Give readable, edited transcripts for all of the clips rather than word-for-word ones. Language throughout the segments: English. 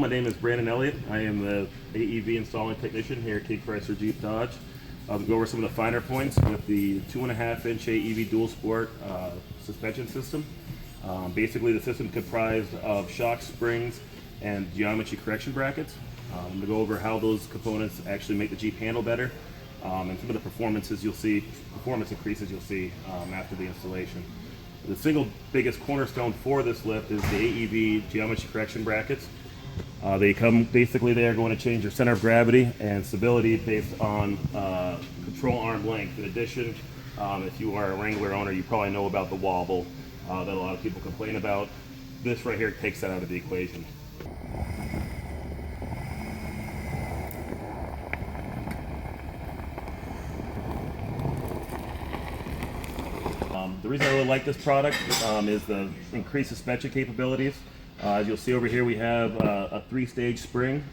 my name is Brandon Elliott. I am the AEV installing technician here at Keene Chrysler Jeep Dodge. I'll go over some of the finer points with the 2.5-inch AEV dual sport suspension system. Basically, the system comprised of shocks, springs, and geometry correction brackets. I'm going to go over how those components actually make the Jeep handle better, and some of the performance increases you'll see after the installation. The single biggest cornerstone for this lift is the AEV geometry correction brackets. They are going to change your center of gravity and stability based on control arm length. In addition, if you are a Wrangler owner, you probably know about the wobble that a lot of people complain about. This right here takes that out of the equation. The reason I really like this product is the increased suspension capabilities. As you'll see over here, we have a 3-stage spring,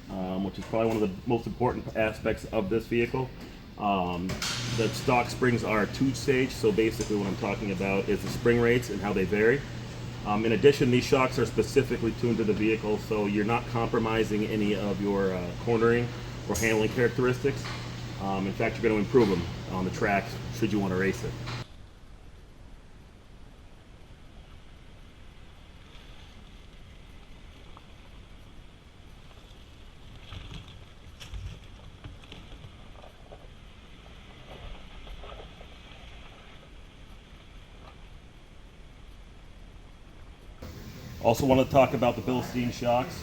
which is probably one of the most important aspects of this vehicle. The stock springs are 2-stage, so basically what I'm talking about is the spring rates and how they vary. In addition, these shocks are specifically tuned to the vehicle, so you're not compromising any of your cornering or handling characteristics. In fact, you're going to improve them on the track should you want to race it. Also want to talk about the Bilstein shocks.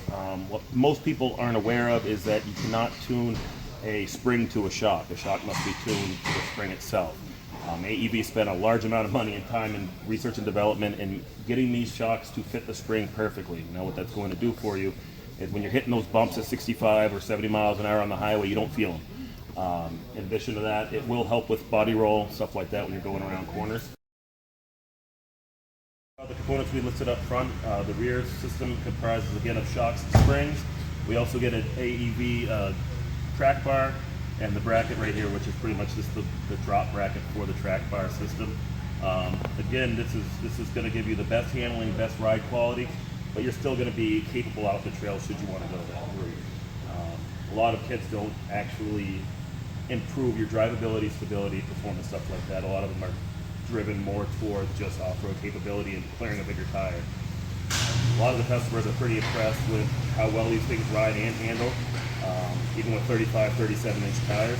What most people aren't aware of is that you cannot tune a spring to a shock. The shock must be tuned to the spring itself. AEV spent a large amount of money and time in research and development in getting these shocks to fit the spring perfectly. Now what that's going to do for you is when you're hitting those bumps at 65 or 70 miles an hour on the highway, you don't feel them. In addition to that, it will help with body roll, stuff like that when you're going around corners. The components we listed up front, the rear system comprises again of shocks and springs. We also get an AEV track bar and the bracket right here, which is pretty much just the drop bracket for the track bar system. Again, this is going to give you the best handling, best ride quality, but you're still going to be capable out the trail should you want to go that route. A lot of kits don't actually improve your drivability, stability, performance, stuff like that. A lot of them are driven more towards just off-road capability and clearing a bigger tire. A lot of the customers are pretty impressed with how well these things ride and handle, even with 35, 37-inch tires.